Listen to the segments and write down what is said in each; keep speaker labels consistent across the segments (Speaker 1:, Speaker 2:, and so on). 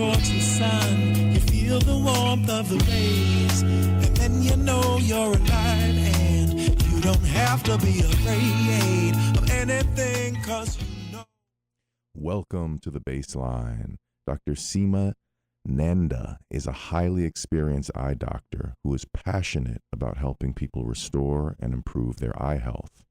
Speaker 1: towards the sun. You feel the warmth of the rays, and then you know you're alive, and you don't have to be afraid of anything, 'cause you know.
Speaker 2: Welcome to the Bassline. Dr. Seema Nanda is a highly experienced eye doctor who is passionate about helping people restore and improve their eye health.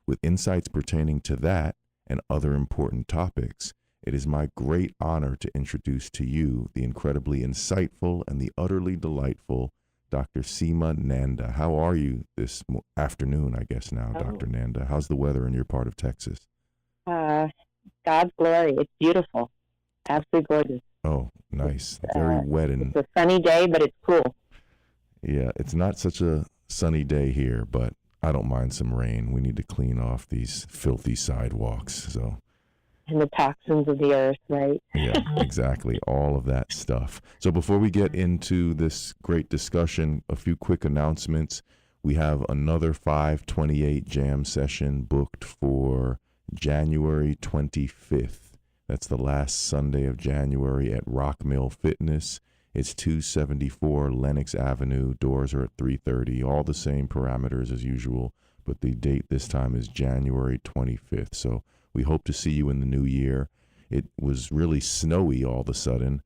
Speaker 2: With insights pertaining to that and other important topics, it is my great honor to introduce to you the incredibly insightful and the utterly delightful Dr. Seema Nanda. How are you this afternoon, I guess now, Dr. Nanda? How's the weather in your part of Texas?
Speaker 3: God's glory. It's beautiful. Absolutely gorgeous.
Speaker 2: Oh, nice. Very wet. And
Speaker 3: it's a sunny day, but it's cool.
Speaker 2: Yeah, it's not such a sunny day here, but I don't mind some rain. We need to clean off these filthy sidewalks.
Speaker 3: And the toxins of the earth, right?
Speaker 2: Yeah, exactly. All of that stuff. So before we get into this great discussion, a few quick announcements. We have another 528 jam session booked for January 25th. That's the last Sunday of January at Rock Mill Fitness. It's 274 Lenox Avenue. Doors are at 3:30. All the same parameters as usual, but the date this time is January 25th. So we hope to see you in the new year. It was really snowy all of a sudden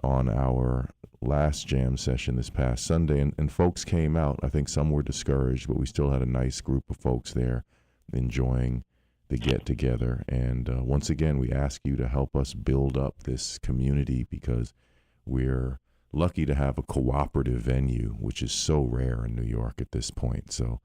Speaker 2: on our last jam session this past Sunday, and folks came out. I think some were discouraged, but we still had a nice group of folks there enjoying the get-together. And once again, we ask you to help us build up this community because we're lucky to have a cooperative venue, which is so rare in New York at this point. So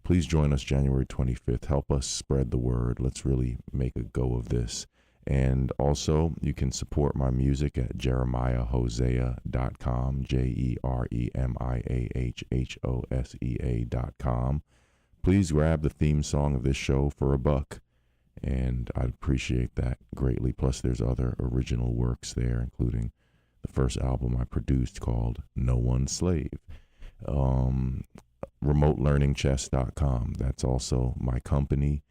Speaker 2: please join us January 25th. Help us spread the word. Let's really make a go of this. And also, you can support my music at jeremiahhosea.com, jeremiahhosea.com. Please grab the theme song of this show for $1, and I'd appreciate that greatly. Plus, there's other original works there, including the first album I produced called No One Slave. RemoteLearningChess.com. That's also my company.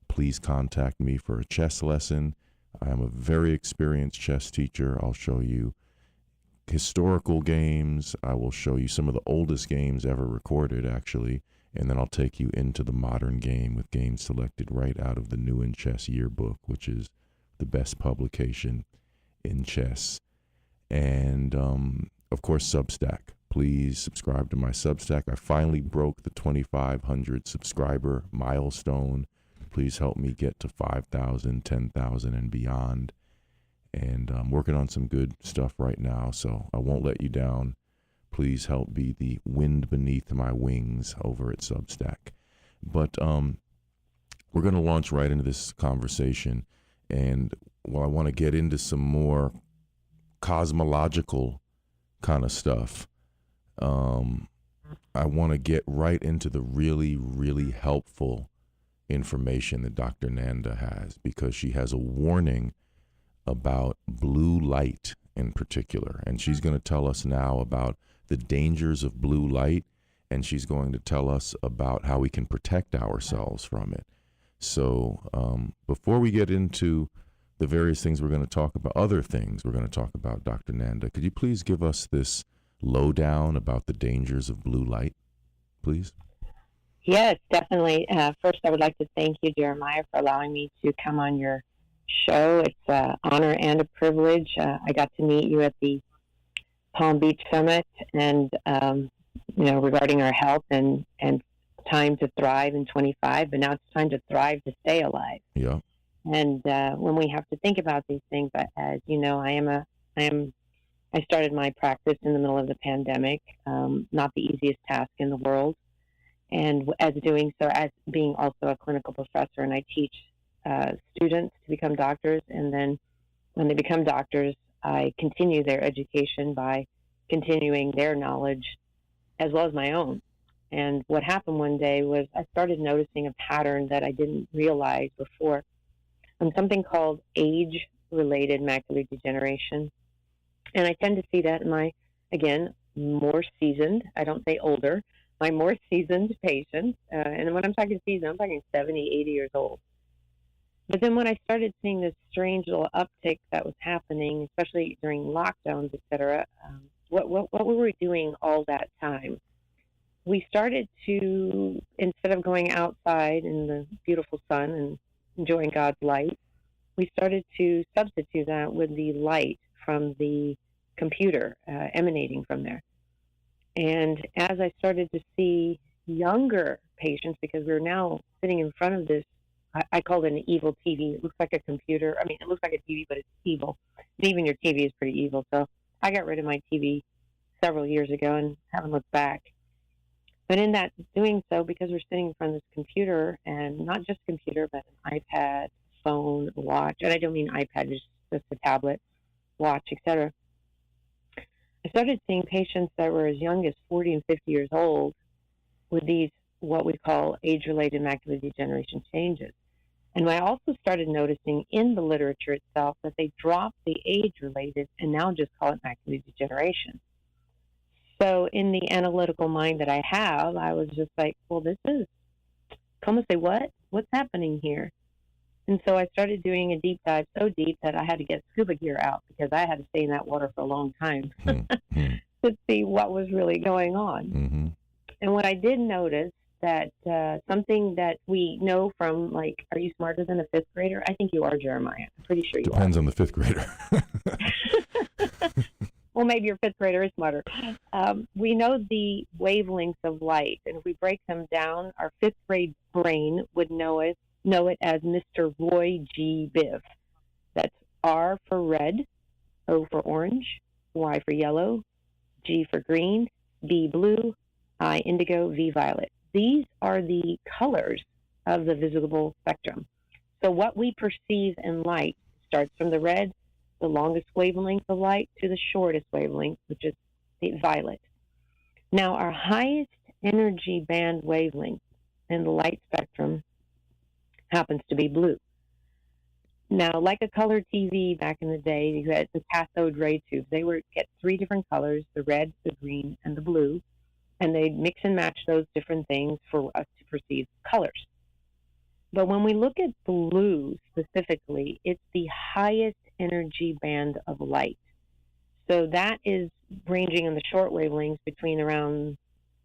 Speaker 2: Please contact me for a chess lesson. I am a very experienced chess teacher. I'll show you historical games. I will show you some of the oldest games ever recorded, actually. And then I'll take you into the modern game with games selected right out of the New in Chess Yearbook, which is the best publication in chess. And, of course, Substack. Please subscribe to my Substack. I finally broke the 2,500 subscriber milestone. Please help me get to 5,000, 10,000, and beyond. And I'm working on some good stuff right now, so I won't let you down. Please help be the wind beneath my wings over at Substack. But we're going to launch right into this conversation. And while I want to get into some more cosmological kind of stuff, I want to get right into the really, really helpful information that Dr. Nanda has, because she has a warning about blue light in particular. And she's going to tell us now about the dangers of blue light, and she's going to tell us about how we can protect ourselves from it. So before we get into the various things we're going to talk about, other things we're going to talk about, Dr. Nanda, could you please give us this lowdown about the dangers of blue light, please?
Speaker 3: Yes, definitely. First, I would like to thank you, Jeremiah, for allowing me to come on your show. It's an honor and a privilege. I got to meet you at the Palm Beach Summit, and regarding our health and time to thrive in 25, but now it's time to thrive to stay alive.
Speaker 2: Yeah.
Speaker 3: And when we have to think about these things, as you know, I started my practice in the middle of the pandemic. Not the easiest task in the world, and as doing so, as being also a clinical professor, and I teach students to become doctors, and then when they become doctors, I continue their education by continuing their knowledge as well as my own. And what happened one day was I started noticing a pattern that I didn't realize before on something called age-related macular degeneration. And I tend to see that in my, again, more seasoned, I don't say older, my more seasoned patients. And when I'm talking seasoned, I'm talking 70, 80 years old. But then when I started seeing this strange little uptick that was happening, especially during lockdowns, et cetera, what we were doing all that time, we started to, instead of going outside in the beautiful sun and enjoying God's light, we started to substitute that with the light from the computer emanating from there. And as I started to see younger patients, because we're now sitting in front of this, I call it an evil TV. It looks like a computer. I mean, it looks like a TV, but it's evil. And even your TV is pretty evil. So I got rid of my TV several years ago and haven't looked back. But in that doing so, because we're sitting in front of this computer, and not just computer, but an iPad, phone, watch, and I don't mean iPad, just a tablet, watch, etc. I started seeing patients that were as young as 40 and 50 years old with these, what we call age-related macular degeneration changes. And I also started noticing in the literature itself that they dropped the age-related and now just call it macular degeneration. So in the analytical mind that I have, I was just like, well, this is, come and say, what? What's happening here? And so I started doing a deep dive, so deep that I had to get scuba gear out because I had to stay in that water for a long time to see what was really going on.
Speaker 2: Mm-hmm.
Speaker 3: And what I did notice that something that we know from, like, are you smarter than a fifth grader? I think you are, Jeremiah. I'm pretty sure you
Speaker 2: Depends on the fifth grader.
Speaker 3: Well, maybe your fifth grader is smarter. We know the wavelengths of light, and if we break them down, our fifth grade brain would know it as Mr. Roy G. Biv. That's R for red, O for orange, Y for yellow, G for green, B blue, I indigo, V violet. These are the colors of the visible spectrum. So what we perceive in light starts from the red, the longest wavelength of light, to the shortest wavelength, which is the violet. Now, our highest energy band wavelength in the light spectrum happens to be blue. Now, like a color TV back in the day, you had the cathode ray tubes. They would get three different colors, the red, the green, and the blue, and they'd mix and match those different things for us to perceive colors. But when we look at blue specifically, it's the highest energy band of light. So that is ranging in the short wavelengths between around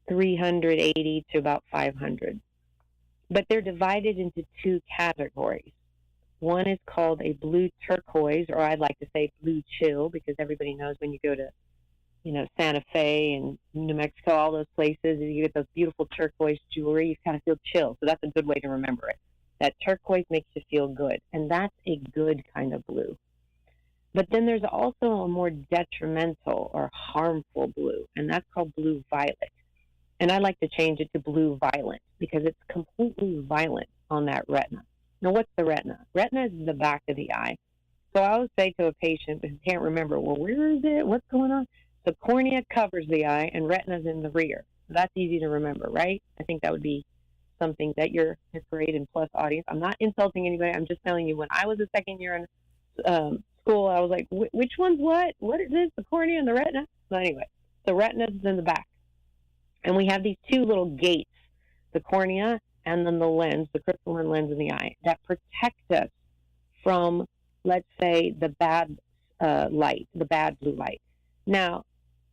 Speaker 3: 380 to about 500. But they're divided into two categories. One is called a blue turquoise, or I'd like to say blue chill, because everybody knows when you go to, Santa Fe and New Mexico, all those places, and you get those beautiful turquoise jewelry, you kind of feel chill. So that's a good way to remember it. That turquoise makes you feel good, and that's a good kind of blue. But then there's also a more detrimental or harmful blue, and that's called blue violet. And I like to change it to blue violent because it's completely violent on that retina. Now, what's the retina? Retina is the back of the eye. So I always say to a patient who can't remember, well, where is it? What's going on? The cornea covers the eye and retina's in the rear. That's easy to remember, right? I think that would be something that your fifth grade and plus audience. I'm not insulting anybody. I'm just telling you, when I was a second year in school, I was like, which one's what? What is this? The cornea and the retina? So anyway, the retina's in the back. And we have these two little gates, the cornea and then the lens, the crystalline lens in the eye, that protect us from, let's say, the bad light, the bad blue light. Now,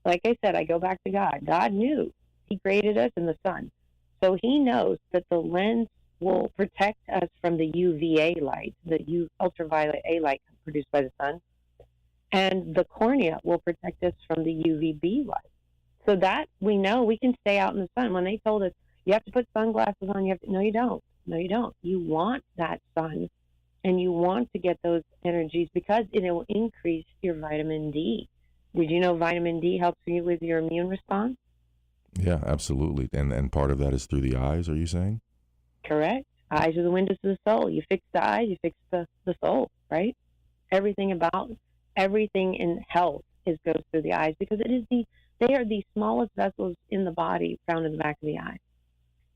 Speaker 3: like I said, I go back to God. God knew. He created us in the sun. So he knows that the lens will protect us from the UVA light, the ultraviolet A light produced by the sun, and the cornea will protect us from the UVB light. So that we know we can stay out in the sun. When they told us, you have to put sunglasses on, no, you don't. No, you don't. You want that sun, and you want to get those energies because it will increase your vitamin D. Did you know vitamin D helps you with your immune response?
Speaker 2: Yeah, absolutely. And part of that is through the eyes, are you saying?
Speaker 3: Correct. Eyes are the windows to the soul. You fix the eyes, you fix the soul, right? Everything in health goes through the eyes because they are the smallest vessels in the body found in the back of the eye.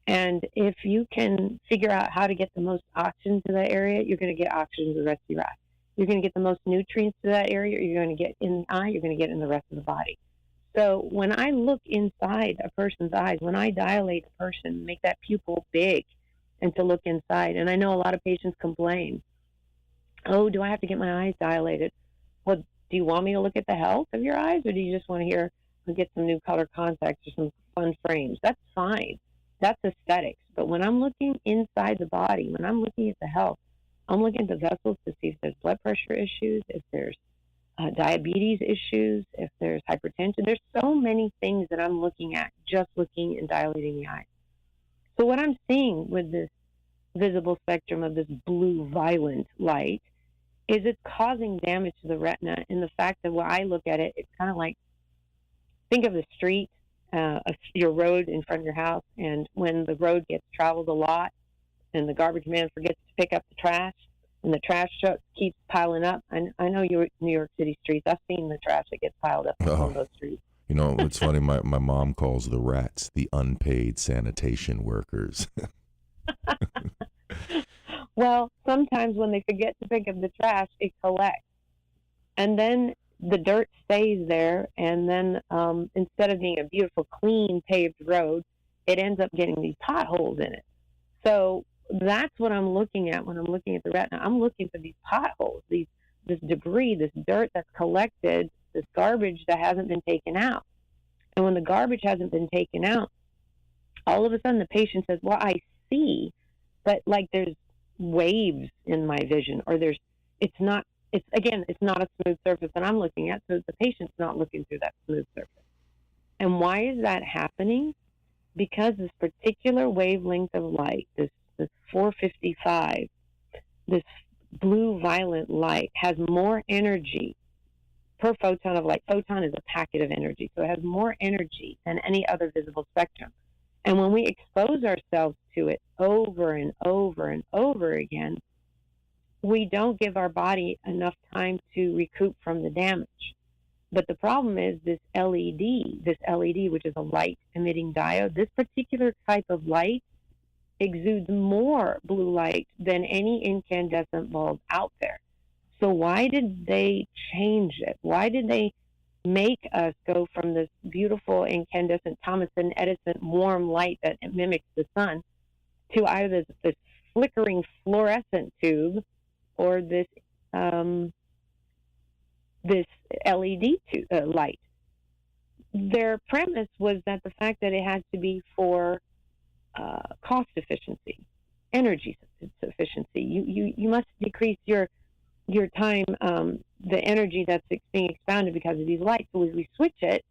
Speaker 3: And if you can figure out how to get the most oxygen to that area, you're going to get oxygen to the rest of your eye. You're going to get the most nutrients to that area, you're going to get in the eye, you're going to get in the rest of the body. So when I look inside a person's eyes, when I dilate a person, make that pupil big and to look inside, and I know a lot of patients complain, Oh, do I have to get my eyes dilated? Well, do you want me to look at the health of your eyes, or do you just want to hear or get some new color contacts or some fun frames? That's fine. That's aesthetics. But when I'm looking inside the body, when I'm looking at the health, I'm looking at the vessels to see if there's blood pressure issues, if there's diabetes issues, if there's hypertension. There's so many things that I'm looking at, just looking and dilating the eye. So what I'm seeing with this visible spectrum of this blue violet light is it's causing damage to the retina. And the fact that when I look at it, it's kind of like, think of the street, your road in front of your house, and when the road gets traveled a lot and the garbage man forgets to pick up the trash and the trash truck keeps piling up. I know you're New York City streets. I've seen the trash that gets piled up on those streets.
Speaker 2: You know, it's funny, my mom calls the rats the unpaid sanitation workers.
Speaker 3: Well, sometimes when they forget to pick up the trash, it collects. And then the dirt stays there. And then instead of being a beautiful, clean, paved road, it ends up getting these potholes in it. So that's what I'm looking at when I'm looking at the retina. I'm looking for these potholes, this debris, this dirt that's collected, this garbage that hasn't been taken out. And when the garbage hasn't been taken out, all of a sudden the patient says, well, I see, but like there's waves in my vision, or it's not a smooth surface that I'm looking at, so the patient's not looking through that smooth surface. And why is that happening? Because this particular wavelength of light, this 455, this blue-violet light has more energy per photon of light. Photon is a packet of energy, so it has more energy than any other visible spectrum. And when we expose ourselves to it over and over and over again, we don't give our body enough time to recoup from the damage. But the problem is this LED, which is a light-emitting diode, this particular type of light exudes more blue light than any incandescent bulb out there. So why did they change it? Why did they make us go from this beautiful incandescent Thomas Edison warm light that mimics the sun to either this flickering fluorescent tube or this LED light? Their premise was that the fact that it had to be for cost efficiency, energy sufficiency. You must decrease your time, the energy that's being expounded because of these lights. So as we switch it,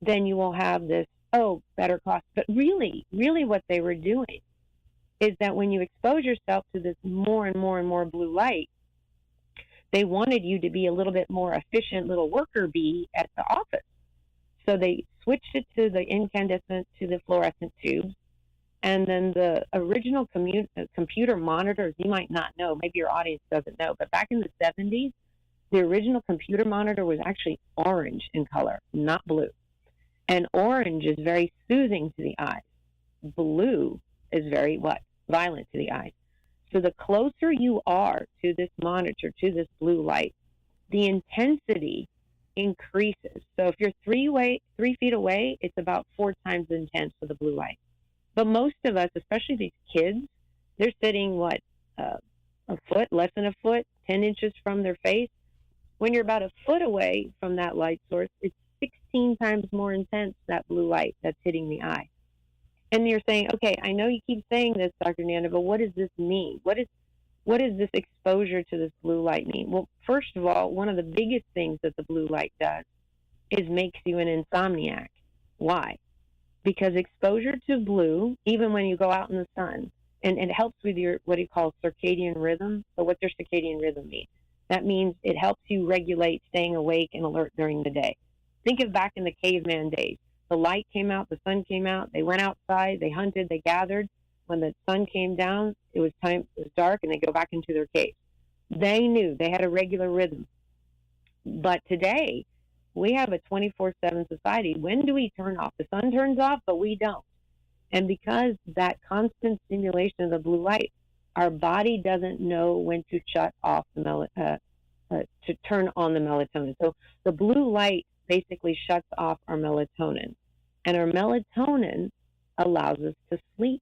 Speaker 3: then you will have this, better cost. But really what they were doing is that when you expose yourself to this more and more and more blue light, they wanted you to be a little bit more efficient little worker bee at the office. So they switched it to the incandescent, to the fluorescent tubes. And then the original computer monitors, you might not know, maybe your audience doesn't know, but back in the 70s, the original computer monitor was actually orange in color, not blue. And orange is very soothing to the eyes. Blue is very, violent to the eyes. So the closer you are to this monitor, to this blue light, the intensity increases. So if you're 3 feet away, it's about 4 times intense for the blue light. But most of us, especially these kids, they're sitting, a foot, less than a foot, 10 inches from their face. When you're about a foot away from that light source, it's 16 times more intense, that blue light that's hitting the eye. And you're saying, okay, I know you keep saying this, Dr. Nanda, but what does this mean? What does this exposure to this blue light mean? Well, first of all, one of the biggest things that the blue light does is makes you an insomniac. Why? Because exposure to blue, even when you go out in the sun, and it helps with your, what you call circadian rhythm. So what's your circadian rhythm mean? That means it helps you regulate staying awake and alert during the day. Think of back in the caveman days. The light came out, the sun came out, they went outside, they hunted, they gathered. When the sun came down, it was dark, and they go back into their cave. They knew, they had a regular rhythm. But today, we have a 24/7 society. When do we turn off? The sun turns off, but we don't. And because that constant stimulation of the blue light, our body doesn't know when to shut off to turn on the melatonin. So the blue light basically shuts off our melatonin. And our melatonin allows us to sleep.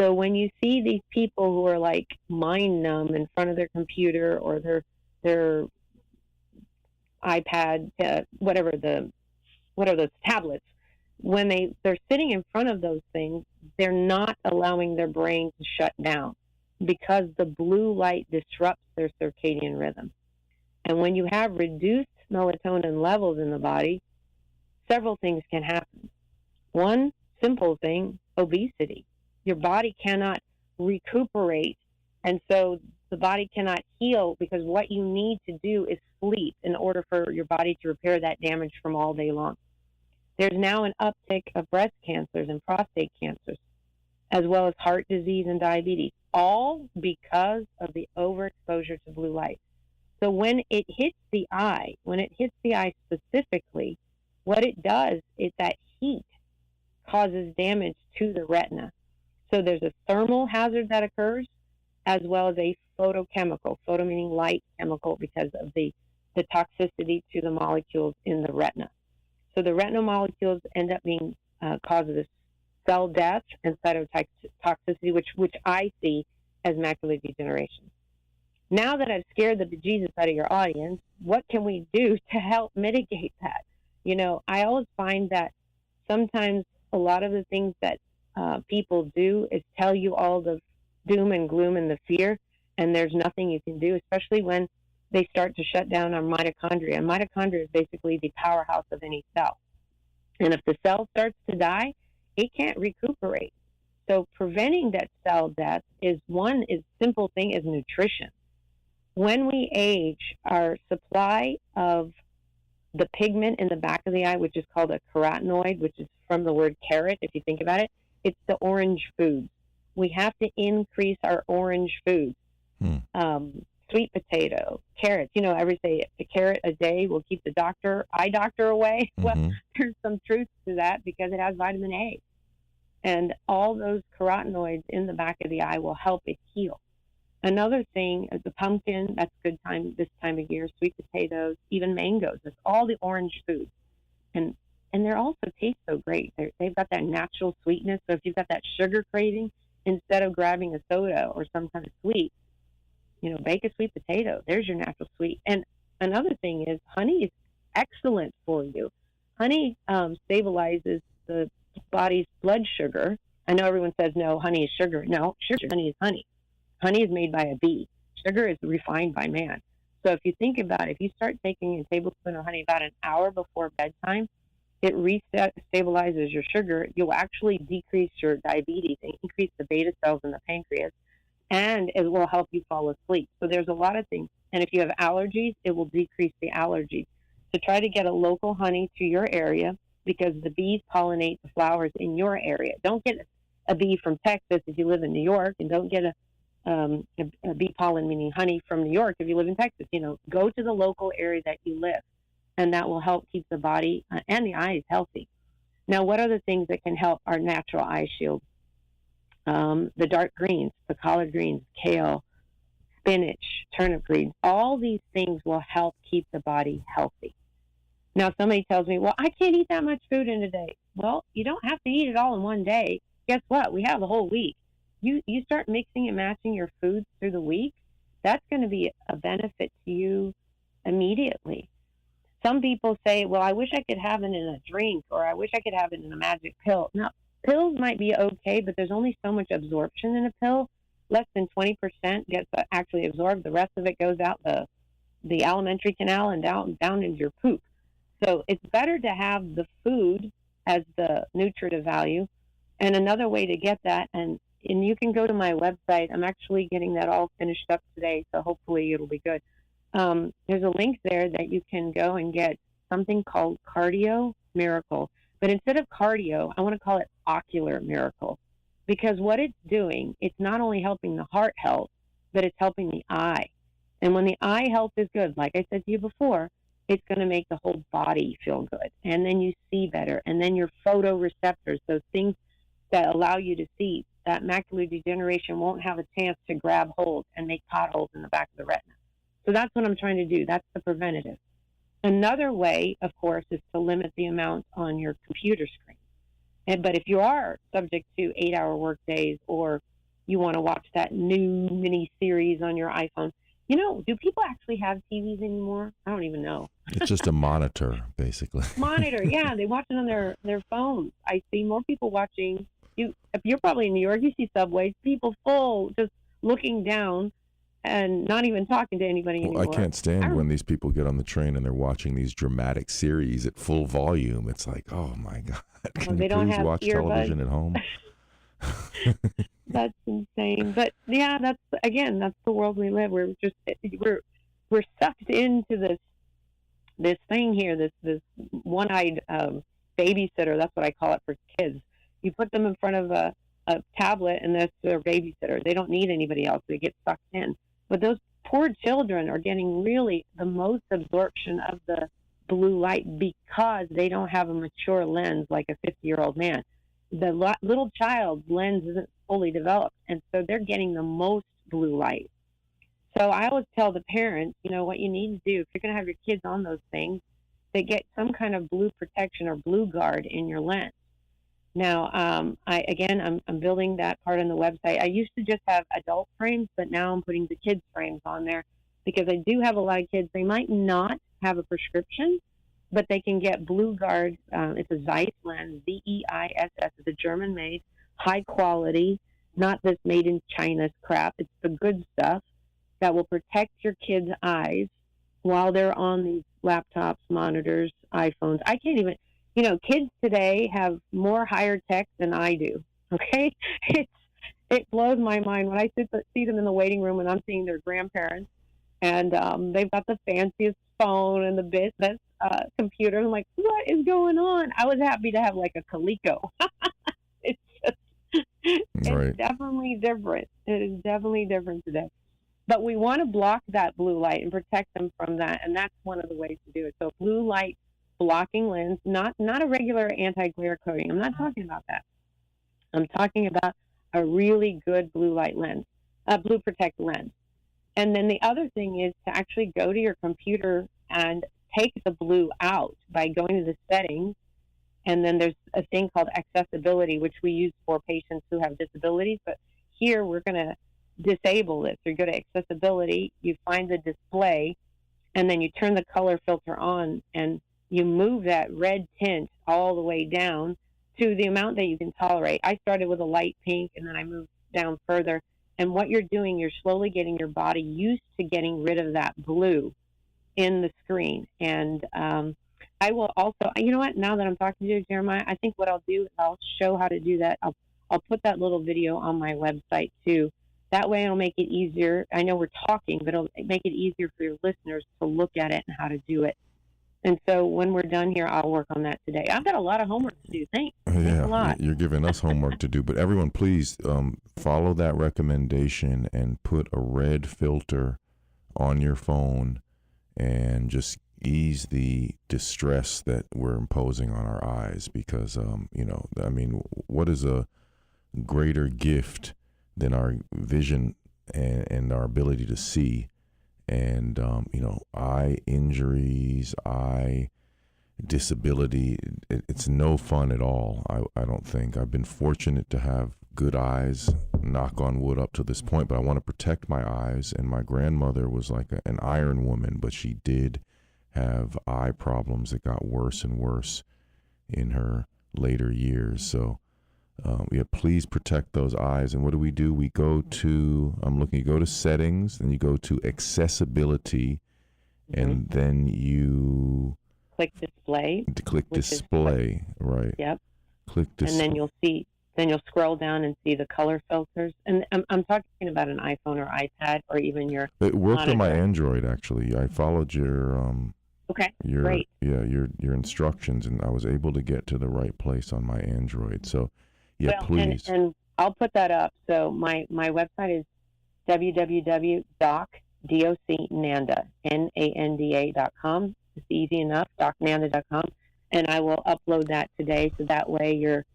Speaker 3: So when you see these people who are like mind numb in front of their computer or their iPad, whatever those tablets, when they're sitting in front of those things, they're not allowing their brain to shut down because the blue light disrupts their circadian rhythm. And when you have reduced melatonin levels in the body, several things can happen. One simple thing, obesity. Your body cannot recuperate, and so the body cannot heal because what you need to do is sleep in order for your body to repair that damage from all day long. There's now an uptick of breast cancers and prostate cancers, as well as heart disease and diabetes, all because of the overexposure to blue light. So when it hits the eye specifically, what it does is that heat causes damage to the retina. So there's a thermal hazard that occurs, as well as a photochemical, photo meaning light chemical, because of the toxicity to the molecules in the retina. So the retinal molecules end up being causes cell death and cytotoxicity, which I see as macular degeneration. Now that I've scared the bejesus out of your audience, what can we do to help mitigate that? You know, I always find that sometimes a lot of the things that people do is tell you all the doom and gloom and the fear, and there's nothing you can do, especially when they start to shut down our mitochondria. Mitochondria is basically the powerhouse of any cell. And if the cell starts to die, it can't recuperate. So preventing that cell death is simple thing is nutrition. When we age, our supply of the pigment in the back of the eye, which is called a carotenoid, which is from the word carrot, if you think about it, it's the orange foods. We have to increase our orange foods. Sweet potato, carrots. You know, every say a carrot a day will keep the eye doctor away. Mm-hmm. Well, there's some truth to that because it has vitamin A. And all those carotenoids in the back of the eye will help it heal. Another thing is the pumpkin. That's good time this time of year. Sweet potatoes, even mangoes. It's all the orange foods. And they also taste so great. They've got that natural sweetness. So if you've got that sugar craving, instead of grabbing a soda or some kind of sweet, you know, bake a sweet potato. There's your natural sweet. And another thing is honey is excellent for you. Honey stabilizes the body's blood sugar. I know everyone says, no, honey is sugar. No, honey is honey. Honey is made by a bee. Sugar is refined by man. So if you think about it, if you start taking a tablespoon of honey about an hour before bedtime, it stabilizes your sugar. You'll actually decrease your diabetes and increase the beta cells in the pancreas, and it will help you fall asleep. So there's a lot of things. And if you have allergies, it will decrease the allergies. So try to get a local honey to your area because the bees pollinate the flowers in your area. Don't get a bee from Texas if you live in New York, and don't get a bee pollen, meaning honey, from New York if you live in Texas. You know, go to the local area that you live, and that will help keep the body and the eyes healthy. Now, what are the things that can help our natural eye shield? The dark greens, the collard greens, kale, spinach, turnip greens, all these things will help keep the body healthy. Now, somebody tells me, well, I can't eat that much food in a day. Well, you don't have to eat it all in one day. Guess what? We have the whole week. You start mixing and matching your foods through the week, that's going to be a benefit to you immediately. Some people say, well, I wish I could have it in a drink, or I wish I could have it in a magic pill. Now, pills might be okay, but there's only so much absorption in a pill. Less than 20% gets actually absorbed. The rest of it goes out the alimentary canal and down into your poop. So it's better to have the food as the nutritive value. And another way to get that, and you can go to my website. I'm actually getting that all finished up today, so hopefully it'll be good. There's a link there that you can go and get something called Cardio Miracle. But instead of cardio, I want to call it ocular miracle, because what it's doing, it's not only helping the heart health, but it's helping the eye. And when the eye health is good, like I said to you before, it's going to make the whole body feel good. And then you see better. And then your photoreceptors, those things that allow you to see, that macular degeneration won't have a chance to grab hold and make potholes in the back of the retina. So that's what I'm trying to do. That's the preventative. Another way, of course, is to limit the amount on your computer screen. But if you are subject to 8-hour work days or you want to watch that new mini series on your iPhone. Do people actually have TVs anymore? I don't even know.
Speaker 2: It's just a monitor, basically.
Speaker 3: Monitor, yeah. They watch it on their phones. I see more people watching. If you're probably in New York, you see subways, people full, just looking down and not even talking to anybody anymore.
Speaker 2: I can't stand when these people get on the train and they're watching these dramatic series at full volume. It's like, oh my God, can you please watch television at home?
Speaker 3: That's insane. But yeah, that's the world we live. We're sucked into this thing here, this one-eyed babysitter. That's what I call it for kids. You put them in front of a tablet and that's their babysitter. They don't need anybody else. They get sucked in. But those poor children are getting really the most absorption of the blue light because they don't have a mature lens like a 50-year-old man. The little child's lens isn't fully developed, and so they're getting the most blue light. So I always tell the parents, what you need to do, if you're going to have your kids on those things, they get some kind of blue protection or blue guard in your lens. Now, I'm building that part on the website. I used to just have adult frames, but now I'm putting the kids' frames on there because I do have a lot of kids. They might not have a prescription, but they can get Blue Guard. It's a Zeiss lens, Zeiss. It's a German-made, high quality, not this made in China crap. It's the good stuff that will protect your kids' eyes while they're on these laptops, monitors, iPhones. I can't even, kids today have more higher tech than I do, okay? It blows my mind when I see them in the waiting room and I'm seeing their grandparents, and they've got the fanciest phone and the business computer. I'm like, what is going on? I was happy to have like a Coleco. It's definitely different. It is definitely different today. But we want to block that blue light and protect them from that, and that's one of the ways to do it. So blue light blocking lens, not a regular anti-glare coating. I'm not talking about that. I'm talking about a really good blue light lens, blue protect lens. And then the other thing is to actually go to your computer and take the blue out by going to the settings. And then there's a thing called accessibility, which we use for patients who have disabilities. But here we're going to disable this. You go to accessibility, you find the display, and then you turn the color filter on, and you move that red tint all the way down to the amount that you can tolerate. I started with a light pink, and then I moved down further. And what you're doing, you're slowly getting your body used to getting rid of that blue in the screen. And I will also, now that I'm talking to you, Jeremiah, I think what I'll do is I'll show how to do that. I'll put that little video on my website too. That way it'll make it easier. I know we're talking, but it'll make it easier for your listeners to look at it and how to do it. And so when we're done here, I'll work on that today. I've got a lot of homework to do. Thanks a lot.
Speaker 2: You're giving us homework to do. But everyone, please follow that recommendation and put a red filter on your phone and just ease the distress that we're imposing on our eyes. Because, what is a greater gift than our vision and our ability to see? And, eye injuries, eye disability, it's no fun at all. I don't think. I've been fortunate to have good eyes, knock on wood, up to this point, but I want to protect my eyes. And my grandmother was like an iron woman, but she did have eye problems that got worse and worse in her later years. So, please protect those eyes. And what do? We go to, you go to settings, and you go to accessibility, and then you
Speaker 3: click display.
Speaker 2: Click display, right.
Speaker 3: Yep.
Speaker 2: Click display.
Speaker 3: And then you'll scroll down and see the color filters. And I'm talking about an iPhone or iPad or even your
Speaker 2: It worked
Speaker 3: monitor.
Speaker 2: on my Android, actually. I followed your
Speaker 3: great.
Speaker 2: your instructions, and I was able to get to the right place on my Android. So please. And
Speaker 3: I'll put that up. So my website is www.docnanda.com. It's easy enough, docnanda.com. And I will upload that today, so that way your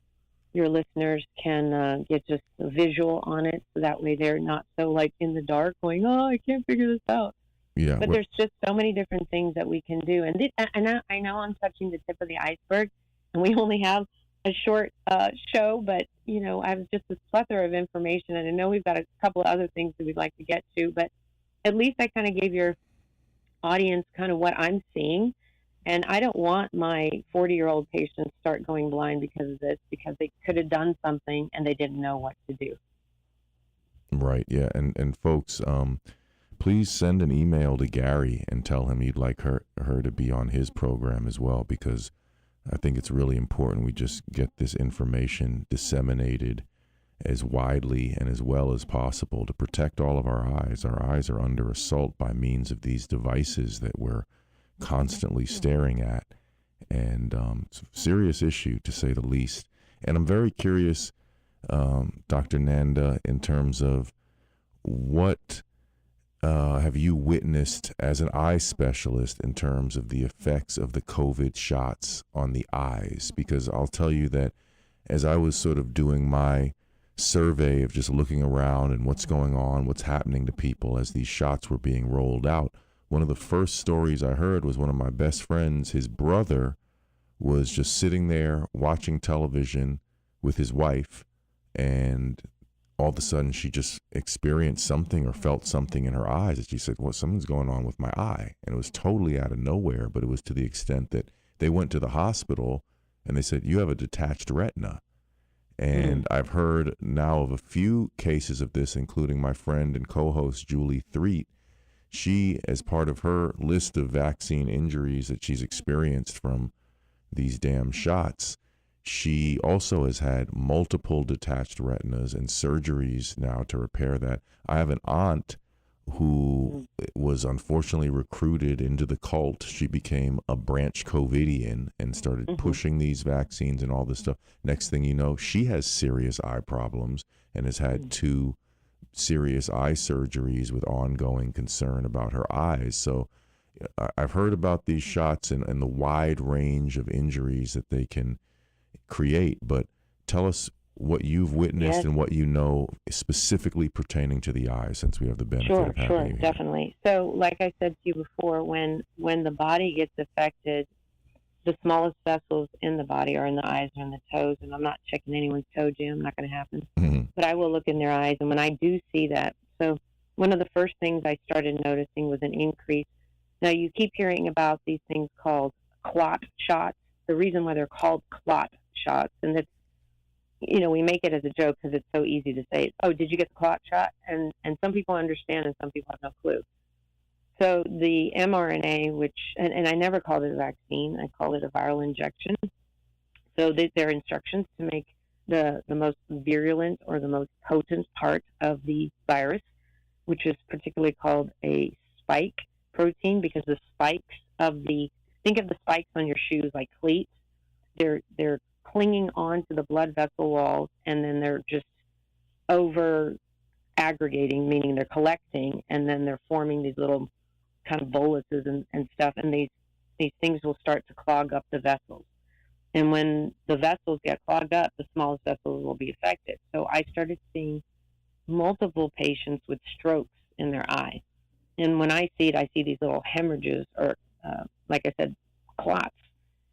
Speaker 3: listeners can get just a visual on it, so that way they're not so like in the dark going, I can't figure this out.
Speaker 2: Yeah.
Speaker 3: But there's just so many different things that we can do. And I know I'm touching the tip of the iceberg, and we only have a short show, but I have just this plethora of information, and I know we've got a couple of other things that we'd like to get to, but at least I kind of gave your audience kind of what I'm seeing. And I don't want my 40-year-old patients start going blind because of this, because they could have done something and they didn't know what to do.
Speaker 2: Right. Yeah. And folks, please send an email to Gary and tell him you'd like her to be on his program as well, because I think it's really important we just get this information disseminated as widely and as well as possible to protect all of our eyes. Our eyes are under assault by means of these devices that we're constantly staring at. And it's a serious issue, to say the least. And I'm very curious, Dr. Nanda, in terms of what have you witnessed as an eye specialist in terms of the effects of the COVID shots on the eyes? Because I'll tell you that as I was sort of doing my survey of just looking around and what's going on, what's happening to people as these shots were being rolled out, one of the first stories I heard was one of my best friends, his brother was just sitting there watching television with his wife, and all of a sudden she just experienced something or felt something in her eyes. And she said, well, something's going on with my eye. And it was totally out of nowhere, but it was to the extent that they went to the hospital and they said, you have a detached retina. And I've heard now of a few cases of this, including my friend and co-host Julie Threet. She, as part of her list of vaccine injuries that she's experienced from these damn shots, she also has had multiple detached retinas and surgeries now to repair that. I have an aunt who was unfortunately recruited into the cult. She became a branch COVIDian and started pushing these vaccines and all this stuff. Next thing you know, she has serious eye problems and has had 2 serious eye surgeries with ongoing concern about her eyes. So I've heard about these shots and the wide range of injuries that they can create, but tell us what you've witnessed and what you know specifically pertaining to the eye, since we have the benefit of having you here.
Speaker 3: Definitely. So like I said to you before, when the body gets affected, the smallest vessels in the body are in the eyes or in the toes, and I'm not checking anyone's toe, Jim, not going to happen. But I will look in their eyes, and when I do see that, so one of the first things I started noticing was an increase. Now, you keep hearing about these things called clot shots. The reason why they're called clot shots, and it's, we make it as a joke because it's so easy to say, oh, did you get the clot shot? And some people understand and some people have no clue. So the mRNA, which, and I never called it a vaccine, I called it a viral injection. So there are instructions to make the most virulent or the most potent part of the virus, which is particularly called a spike protein, because the spikes think of the spikes on your shoes like cleats. They're clinging on to the blood vessel walls, and then they're just over aggregating, meaning they're collecting, and then they're forming these little kind of boluses and stuff, and these things will start to clog up the vessels. And when the vessels get clogged up, the smallest vessels will be affected. So I started seeing multiple patients with strokes in their eye. And when I see it, I see these little hemorrhages, or like I said, clots.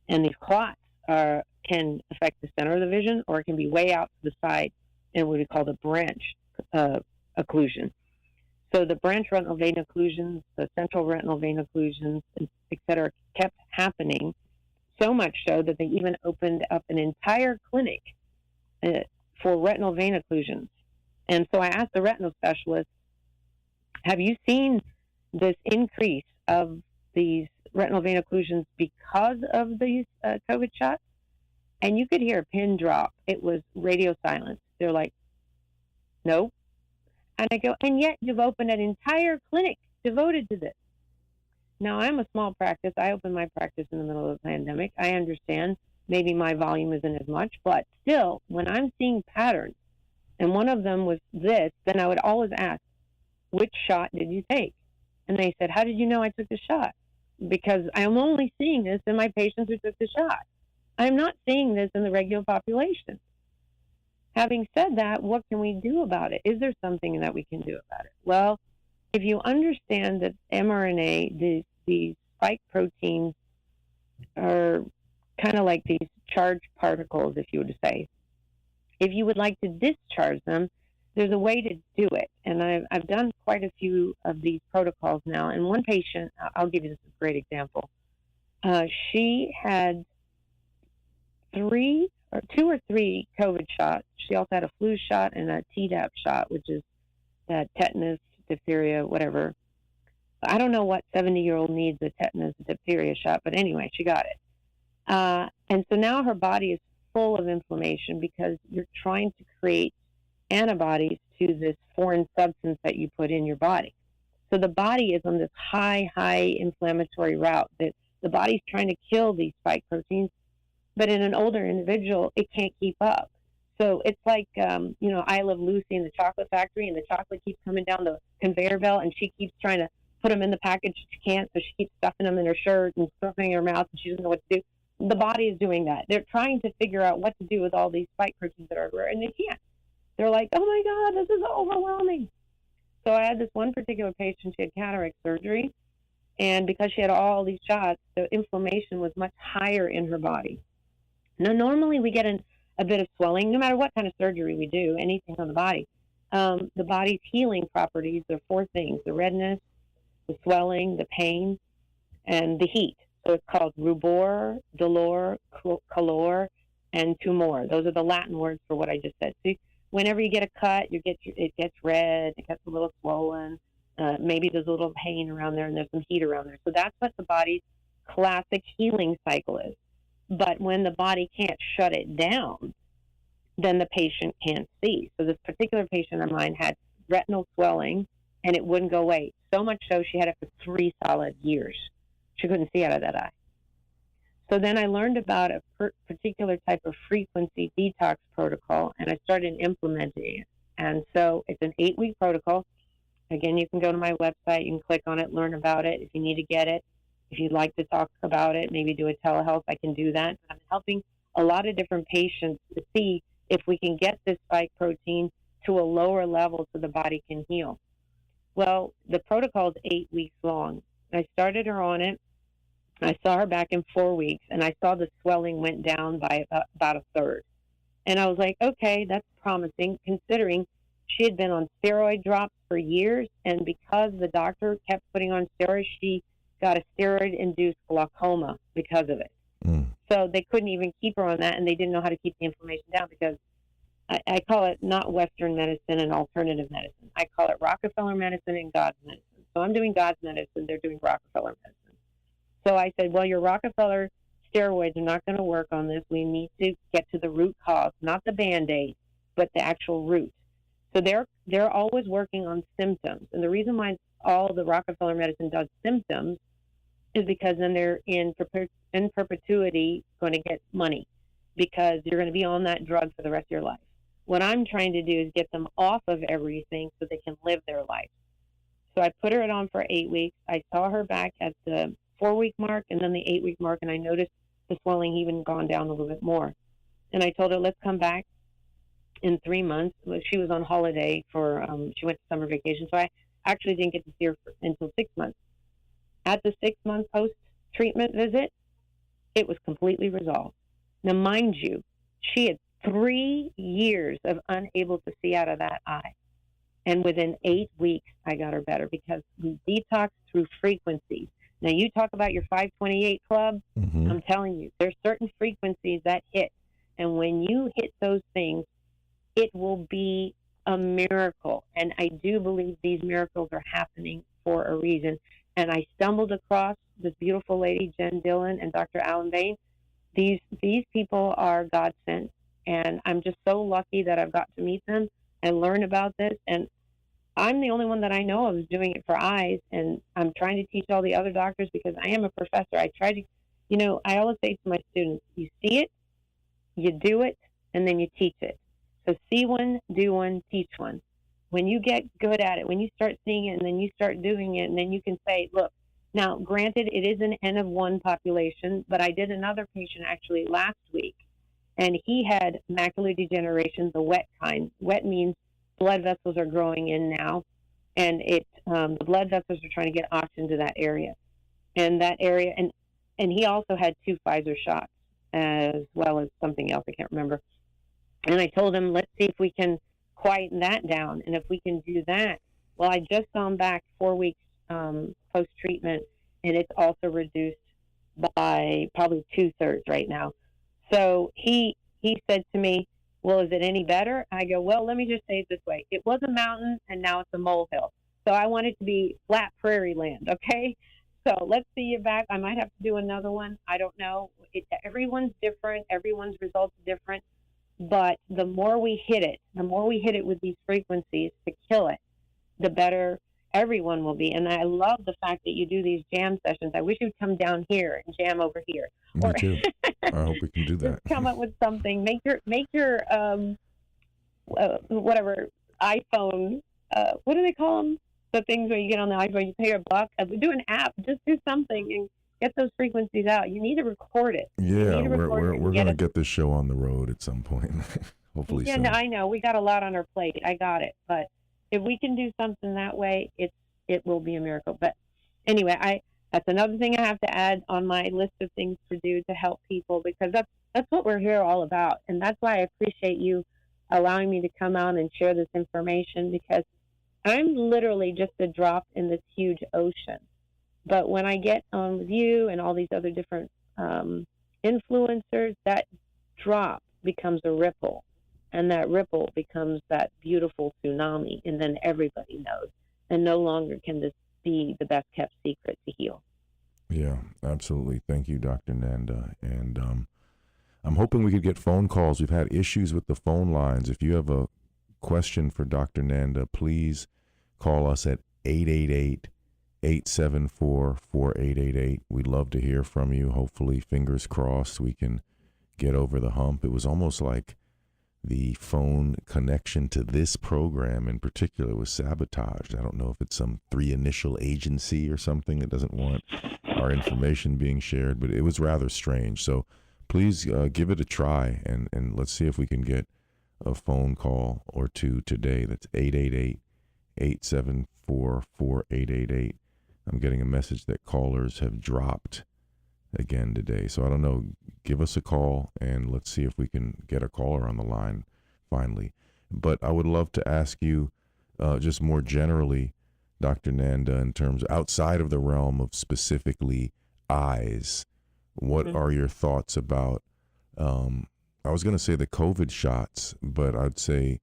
Speaker 3: And these clots can affect the center of the vision, or it can be way out to the side in what we call the branch occlusion. So the branch retinal vein occlusions, the central retinal vein occlusions, et cetera, kept happening, so much so that they even opened up an entire clinic for retinal vein occlusions. And so I asked the retinal specialist, have you seen this increase of these retinal vein occlusions because of these COVID shots? And you could hear a pin drop. It was radio silence. They're like, no. And I go, and yet you've opened an entire clinic devoted to this. Now, I'm a small practice. I opened my practice in the middle of the pandemic. I understand maybe my volume isn't as much, but still, when I'm seeing patterns, and one of them was this, then I would always ask, which shot did you take? And they said, how did you know I took the shot? Because I'm only seeing this in my patients who took the shot. I'm not seeing this in the regular population. Having said that, what can we do about it? Is there something that we can do about it? Well, if you understand that mRNA, these spike proteins are kind of like these charged particles, if you would say. If you would like to discharge them, there's a way to do it. And I've done quite a few of these protocols now. And one patient, I'll give you this great example. She had two or three COVID shots. She also had a flu shot and a Tdap shot, which is that tetanus, diphtheria, whatever. I don't know what 70-year-old needs a tetanus, diphtheria shot, but anyway, she got it. And so now her body is full of inflammation because you're trying to create antibodies to this foreign substance that you put in your body. So the body is on this high inflammatory route that the body's trying to kill these spike proteins, but in an older individual, it can't keep up. So it's like, I Love Lucy in the chocolate factory, and the chocolate keeps coming down the conveyor belt, and she keeps trying to put them in the package. She can't, so she keeps stuffing them in her shirt and stuffing in her mouth, and she doesn't know what to do. The body is doing that. They're trying to figure out what to do with all these spike proteins that are everywhere, and they can't. They're like, oh my God, this is overwhelming. So I had this one particular patient, she had cataract surgery, and because she had all these shots, the inflammation was much higher in her body. Now, normally we get a bit of swelling, no matter what kind of surgery we do, anything on the body. The body's healing properties are four things: the redness, the swelling, the pain, and the heat. So it's called rubor, dolor, calor, and tumor. Those are the Latin words for what I just said. So whenever you get a cut, it gets red, it gets a little swollen, maybe there's a little pain around there, and there's some heat around there. So that's what the body's classic healing cycle is. But when the body can't shut it down, then the patient can't see. So this particular patient of mine had retinal swelling, and it wouldn't go away. So much so she had it for 3 solid years. She couldn't see out of that eye. So then I learned about a particular type of frequency detox protocol, and I started implementing it. And so it's an 8-week protocol. Again, you can go to my website, you can click on it, learn about it if you need to get it. If you'd like to talk about it, maybe do a telehealth, I can do that. I'm helping a lot of different patients to see if we can get this spike protein to a lower level so the body can heal. Well, the protocol is 8 weeks long. I started her on it. I saw her back in 4 weeks, and I saw the swelling went down by about a third. And I was like, okay, that's promising, considering she had been on steroid drops for years, and because the doctor kept putting on steroids, she got a steroid-induced glaucoma because of it. So they couldn't even keep her on that, and they didn't know how to keep the inflammation down because I call it not Western medicine and alternative medicine. I call it Rockefeller medicine and God's medicine. So I'm doing God's medicine, they're doing Rockefeller medicine. So I said, well, your Rockefeller steroids are not going to work on this. We need to get to the root cause, not the Band-Aid, but the actual root. So they're always working on symptoms. And the reason why all the Rockefeller medicine does symptoms is because then they're in perpetuity going to get money because you're going to be on that drug for the rest of your life. What I'm trying to do is get them off of everything so they can live their life. So I put her on for 8 weeks. I saw her back at the 4-week mark and then the 8-week mark, and I noticed the swelling even gone down a little bit more. And I told her, let's come back in 3 months. She was on holiday she went to summer vacation, so I actually didn't get to see her until 6 months. At the 6-month post-treatment visit, it was completely resolved. Now, mind you, she had 3 years of unable to see out of that eye. And within 8 weeks, I got her better because we detox through frequencies. Now, you talk about your 528 club. Mm-hmm. I'm telling you, there's certain frequencies that hit. And when you hit those things, it will be a miracle. And I do believe these miracles are happening for a reason. And I stumbled across this beautiful lady, Jen Dillon, and Dr. Alan Bain. These people are God sent. And I'm just so lucky that I've got to meet them and learn about this. And I'm the only one that I know of who's doing it for eyes. And I'm trying to teach all the other doctors because I am a professor. I try to, I always say to my students, you see it, you do it, and then you teach it. So see one, do one, teach one. When you get good at it, when you start seeing it and then you start doing it, and then you can say, look, now granted, it is an N of 1 population, but I did another patient actually last week, and he had macular degeneration, the wet kind. Wet means blood vessels are growing in now, and the blood vessels are trying to get oxygen to that area. And that area, and he also had 2 Pfizer shots as well as something else, I can't remember. And I told him, let's see if we can quieten that down. And if we can do that, well, I just gone back 4 weeks post-treatment, and it's also reduced by probably 2/3 right now. So he said to me, well, is it any better? I go, well, let me just say it this way. It was a mountain, and now it's a molehill. So I want it to be flat prairie land, okay? So let's see you back. I might have to do another one. I don't know. Everyone's different. Everyone's results are different. But the more we hit it with these frequencies to kill it, the better everyone will be. And I love the fact that you do these jam sessions. I wish you'd come down here and jam over here.
Speaker 2: Me too. I hope we can do that.
Speaker 3: Just come up with something. Make your whatever iPhone. What do they call them? The things where you get on the iPhone, you pay $1. Do an app. Just do something and get those frequencies out. You need to record it.
Speaker 2: Yeah, we're going to get this show on the road at some point. Hopefully soon.
Speaker 3: Yeah, no, I know. We got a lot on our plate. I got it. But if we can do something that way, it will be a miracle. But anyway, that's another thing I have to add on my list of things to do to help people, because that's what we're here all about. And that's why I appreciate you allowing me to come out and share this information, because I'm literally just a drop in this huge ocean. But when I get on with you and all these other different influencers, that drop becomes a ripple, and that ripple becomes that beautiful tsunami, and then everybody knows. And no longer can this be the best kept secret to heal.
Speaker 2: Yeah, absolutely. Thank you, Dr. Nanda. And I'm hoping we could get phone calls. We've had issues with the phone lines. If you have a question for Dr. Nanda, please call us at 888-874-4888. We'd love to hear from you. Hopefully, fingers crossed, we can get over the hump. It was almost like the phone connection to this program in particular was sabotaged. I don't know if it's some 3 initial agency or something that doesn't want our information being shared, but it was rather strange. So please give it a try, and let's see if we can get a phone call or two today. That's 888-874-4888. I'm getting a message that callers have dropped again today. So I don't know. Give us a call, and let's see if we can get a caller on the line finally. But I would love to ask you just more generally, Dr. Nanda, in terms outside of the realm of specifically eyes, what are your thoughts about, I was going to say the COVID shots, but I'd say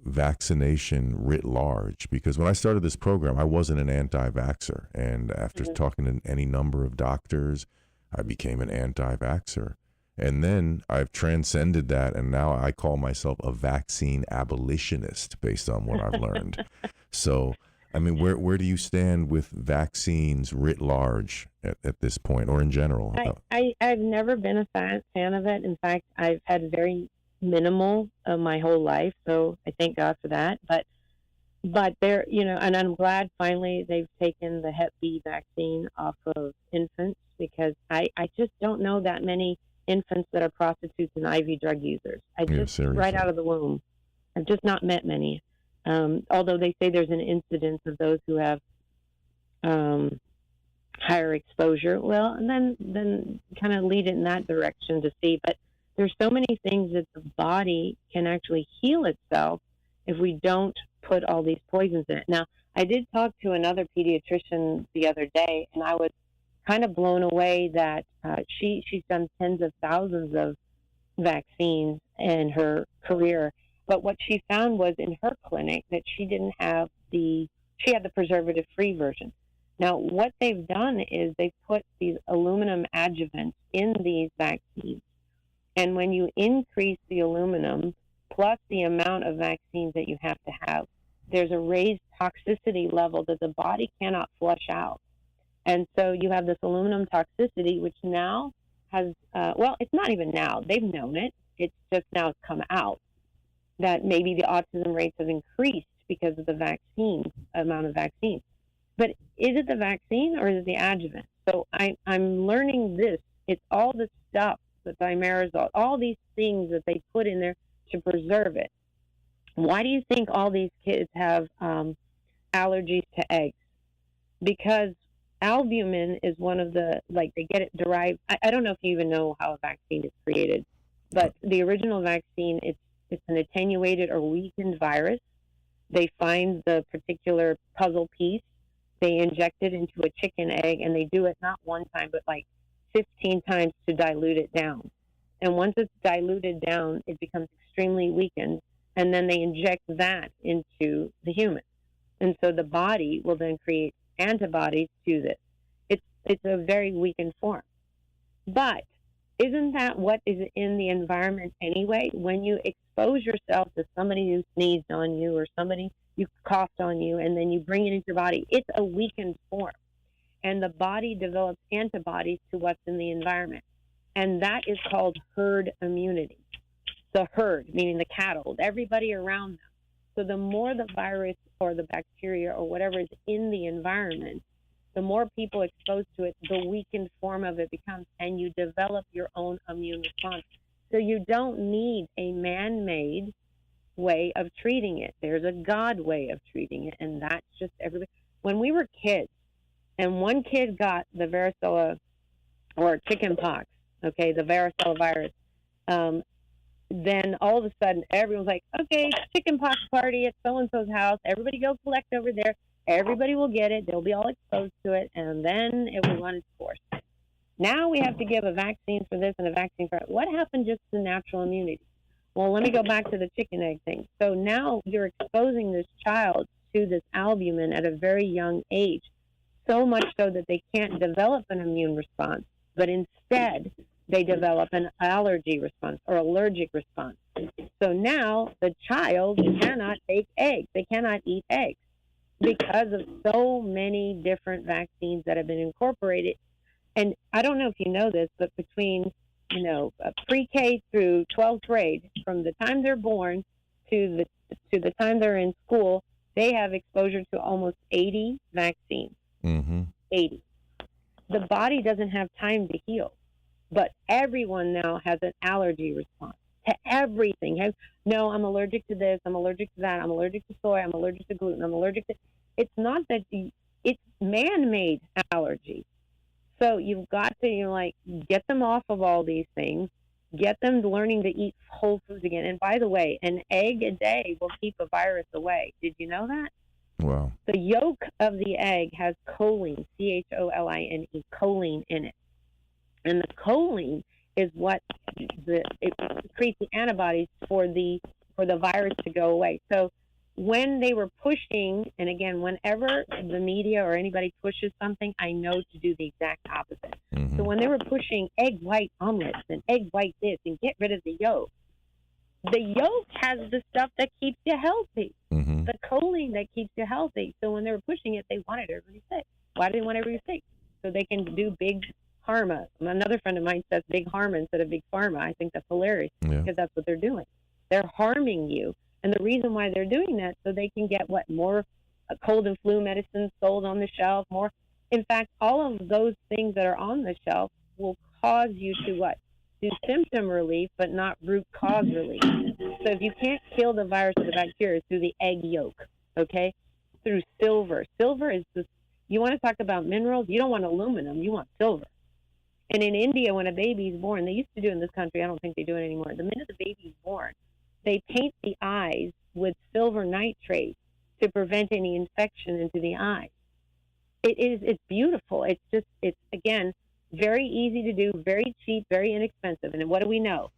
Speaker 2: vaccination writ large, because when I started this program, I wasn't an anti-vaxxer. And after talking to any number of doctors, I became an anti-vaxxer. And then I've transcended that, and now I call myself a vaccine abolitionist based on what I've learned. So, I mean, where do you stand with vaccines writ large at this point, or in general?
Speaker 3: I've never been a fan of it. In fact, I've had very minimal my whole life, so I thank God for that. But they're, and I'm glad finally they've taken the Hep B vaccine off of infants, because I just don't know that many infants that are prostitutes and IV drug users. Right out of the womb, I've just not met many. Although they say there's an incidence of those who have higher exposure. Well, and then kind of lead it in that direction to see. But there's so many things that the body can actually heal itself if we don't put all these poisons in it. Now, I did talk to another pediatrician the other day, and I was kind of blown away that she's done tens of thousands of vaccines in her career. But what she found was in her clinic that she had the preservative-free version. Now, what they've done is they've put these aluminum adjuvants in these vaccines. And when you increase the aluminum plus the amount of vaccines that you have to have, there's a raised toxicity level that the body cannot flush out. And so you have this aluminum toxicity, which now has, it's not even now. They've known it. It's just now it's come out that maybe the autism rates have increased because of the amount of vaccine. But is it the vaccine or is it the adjuvant? So I'm learning this. It's all the stuff, the thimerosal, all these things that they put in there to preserve it. Why do you think all these kids have allergies to eggs? Because albumin is one of the, they get it derived. I don't know if you even know how a vaccine is created. But the original vaccine, it's an attenuated or weakened virus. They find the particular puzzle piece, they inject it into a chicken egg, and they do it not one time, but like 15 times to dilute it down. And once it's diluted down, it becomes extremely weakened, and then they inject that into the human. And so the body will then create antibodies to this. It's a very weakened form. But isn't that what is in the environment anyway? When you expose yourself to somebody who sneezed on you or somebody you coughed on you, and then you bring it into your body, it's a weakened form. And the body develops antibodies to what's in the environment. And that is called herd immunity. The herd, meaning the cattle, everybody around them. So the more the virus or the bacteria or whatever is in the environment, the more people exposed to it, the weakened form of it becomes, and you develop your own immune response. So you don't need a man-made way of treating it. There's a God way of treating it, and that's just everybody. When we were kids, and one kid got the varicella or chicken pox, okay, the varicella virus, then all of a sudden everyone's like, okay, chicken pox party at so-and-so's house. Everybody go collect over there. Everybody will get it. They'll be all exposed to it, and then it will run its course. Now we have to give a vaccine for this and a vaccine for that. What happened just to natural immunity? Well, let me go back to the chicken egg thing. So now you're exposing this child to this albumin at a very young age, so much so that they can't develop an immune response, but instead they develop an allergy response or allergic response. So now the child cannot take eggs. They cannot eat eggs because of so many different vaccines that have been incorporated. And I don't know if you know this, but between, pre-K through 12th grade, from the time they're born to the time they're in school, they have exposure to almost 80 vaccines.
Speaker 2: Mm-hmm.
Speaker 3: 80. The body doesn't have time to heal, but everyone now has an allergy response to everything. No, I'm allergic to this, I'm allergic to that, I'm allergic to soy, I'm allergic to gluten, I'm allergic to... It's not that it's man-made allergy. So you've got to, get them off of all these things, get them learning to eat whole foods again. And by the way, an egg a day will keep a virus away. Did you know that?
Speaker 2: Wow.
Speaker 3: The yolk of the egg has choline, choline, choline in it. And the choline is what it creates the antibodies for the virus to go away. So when they were pushing, and again, whenever the media or anybody pushes something, I know to do the exact opposite.
Speaker 2: Mm-hmm.
Speaker 3: So when they were pushing egg white omelets and egg white this and get rid of the yolk has the stuff that keeps you healthy,
Speaker 2: mm-hmm.
Speaker 3: the choline that keeps you healthy. So when they were pushing it, they wanted everybody sick. Why do they want everybody sick? So they can do big pharma. Another friend of mine says big pharma instead of big pharma. I think that's hilarious because that's what they're doing. They're harming you. And the reason why they're doing that, so they can get more cold and flu medicine sold on the shelf, more. In fact, all of those things that are on the shelf will cause you to what? Do symptom relief, but not root cause relief. So if you can't kill the virus or the bacteria through the egg yolk, okay, through silver. Silver is this, you want to talk about minerals, you don't want aluminum, you want silver. And in India, when a baby's born, they used to do it in this country, I don't think they do it anymore. The minute the baby's born, they paint the eyes with silver nitrate to prevent any infection into the eye. It's beautiful. It's again, very easy to do, very cheap, very inexpensive. And what do we know?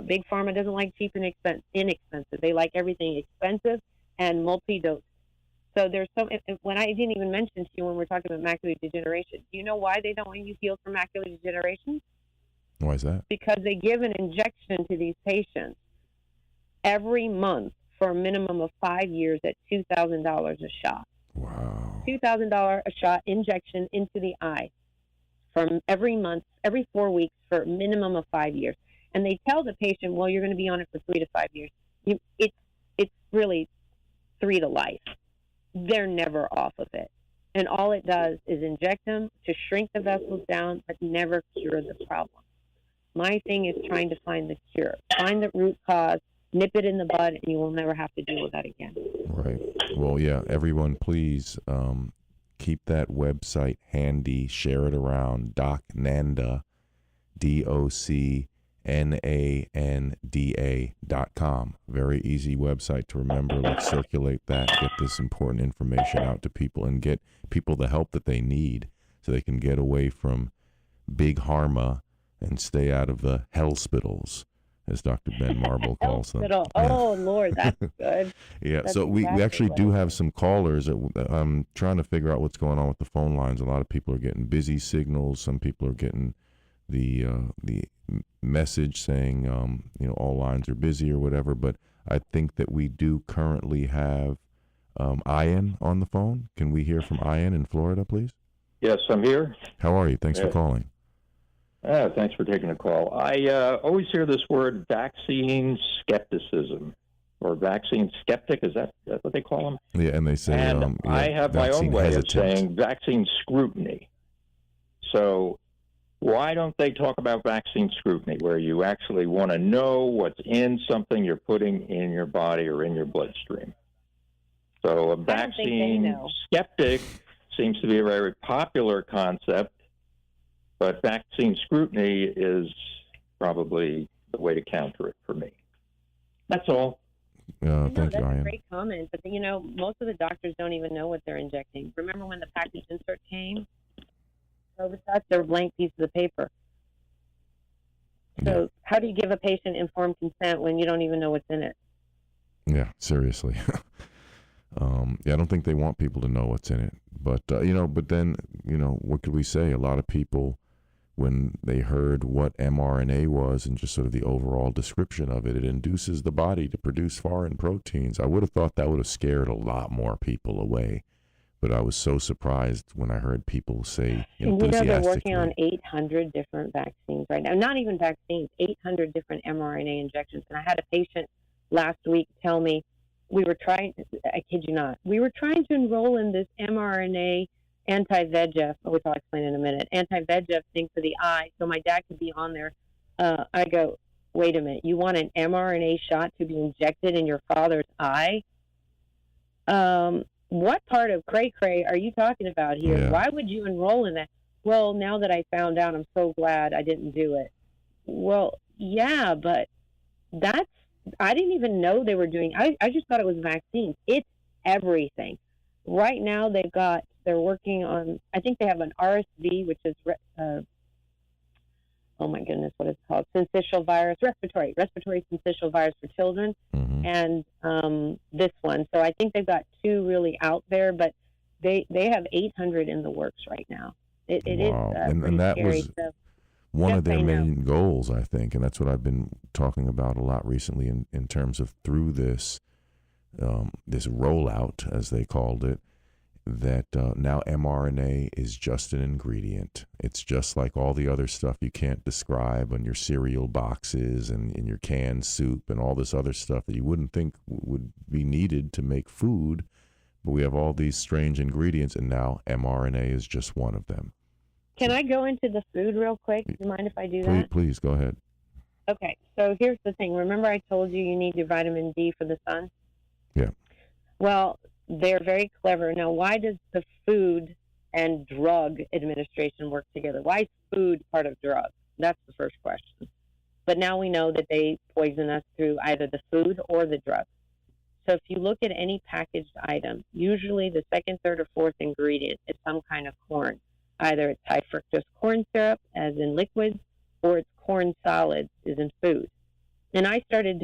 Speaker 3: Big Pharma doesn't like cheap and inexpensive. They like everything expensive and multi-dose. So there's when I didn't even mention to you when we're talking about macular degeneration, do you know why they don't want you healed from macular degeneration?
Speaker 2: Why is that? Because
Speaker 3: they give an injection to these patients every month for a minimum of 5 years at $2,000 a shot.
Speaker 2: Wow.
Speaker 3: $2,000 a shot injection into the eye from every month, every 4 weeks for a minimum of 5 years. And they tell the patient, well, you're going to be on it for 3 to 5 years. It's really 3 to life. They're never off of it. And all it does is inject them to shrink the vessels down, but never cure the problem. My thing is trying to find the cure, find the root cause, nip it in the bud, and you will never have to deal with that again.
Speaker 2: Right. Well, yeah, everyone, please keep that website handy, share it around, Doc Nanda, DocNanda, NANDA.com. Very easy website to remember. Let's circulate that, get this important information out to people, and get people the help that they need so they can get away from big pharma and stay out of the hellspitals, as Dr. Ben Marble calls them.
Speaker 3: Oh, Lord, that's good.
Speaker 2: Yeah,
Speaker 3: That's
Speaker 2: so we
Speaker 3: exactly
Speaker 2: actually
Speaker 3: what
Speaker 2: do
Speaker 3: it
Speaker 2: have
Speaker 3: is.
Speaker 2: some callers. I'm trying to figure out what's going on with the phone lines. A lot of people are getting busy signals. Some people are getting the message saying, all lines are busy or whatever. But I think that we do currently have Ian on the phone. Can we hear from Ian in Florida, please?
Speaker 4: Yes, I'm here.
Speaker 2: How are you? Thanks for calling.
Speaker 4: Thanks for taking the call. I always hear this word vaccine skepticism or vaccine skeptic. Is that what they call them?
Speaker 2: Yeah, and they say,
Speaker 4: and I have my own way of saying vaccine scrutiny. So why don't they talk about vaccine scrutiny, where you actually want to know what's in something you're putting in your body or in your bloodstream? So a vaccine skeptic seems to be a very popular concept, but vaccine scrutiny is probably the way to counter it for me. That's all.
Speaker 2: Thank you,
Speaker 3: that's
Speaker 2: Ian.
Speaker 3: a great comment. But, most of the doctors don't even know what they're injecting. Remember when the package insert came? They're blank pieces of paper. So how do you give a patient informed consent when you don't even know what's in it?
Speaker 2: Yeah, seriously. I don't think they want people to know what's in it. But, but then, what could we say? A lot of people, when they heard what mRNA was and just sort of the overall description of it, it induces the body to produce foreign proteins. I would have thought that would have scared a lot more people away. But I was so surprised when I heard people say enthusiastically.
Speaker 3: They're working on 800 different vaccines right now. Not even vaccines, 800 different mRNA injections. And I had a patient last week tell me, I kid you not, we were trying to enroll in this mRNA anti-VEGF, which I'll explain in a minute, anti-VEGF thing for the eye, so my dad could be on there. I go, wait a minute, you want an mRNA shot to be injected in your father's eye? What part of cray-cray are you talking about here?
Speaker 2: Yeah.
Speaker 3: Why would you enroll in that? Well, now that I found out, I'm so glad I didn't do it. Well, yeah, but I didn't even know they were doing, I just thought it was vaccines. It's everything. Right now they're working on, I think they have an RSV, which is, oh my goodness, what is it called? Syncytial virus, respiratory syncytial virus for children.
Speaker 2: Mm-hmm.
Speaker 3: And this one. So I think they've got two really out there, but they have 800 in the works right now. It
Speaker 2: wow.
Speaker 3: is
Speaker 2: and that
Speaker 3: scary.
Speaker 2: was one of their main goals, I think, and that's what I've been talking about a lot recently in terms of through this rollout, as they called it, that now mRNA is just an ingredient. It's just like all the other stuff you can't describe on your cereal boxes and in your canned soup and all this other stuff that you wouldn't think would be needed to make food. But we have all these strange ingredients, and now mRNA is just one of them.
Speaker 3: Can I go into the food real quick? Do you mind if I do that?
Speaker 2: Please, go ahead.
Speaker 3: Okay, so here's the thing. Remember I told you need your vitamin D for the sun?
Speaker 2: Yeah.
Speaker 3: Well, they're very clever. Now, why does the Food and Drug Administration work together? Why is food part of drugs? That's the first question. But now we know that they poison us through either the food or the drugs. So if you look at any packaged item, usually the second, third, or fourth ingredient is some kind of corn. Either it's high fructose corn syrup, as in liquids, or it's corn solids, as in food. And I started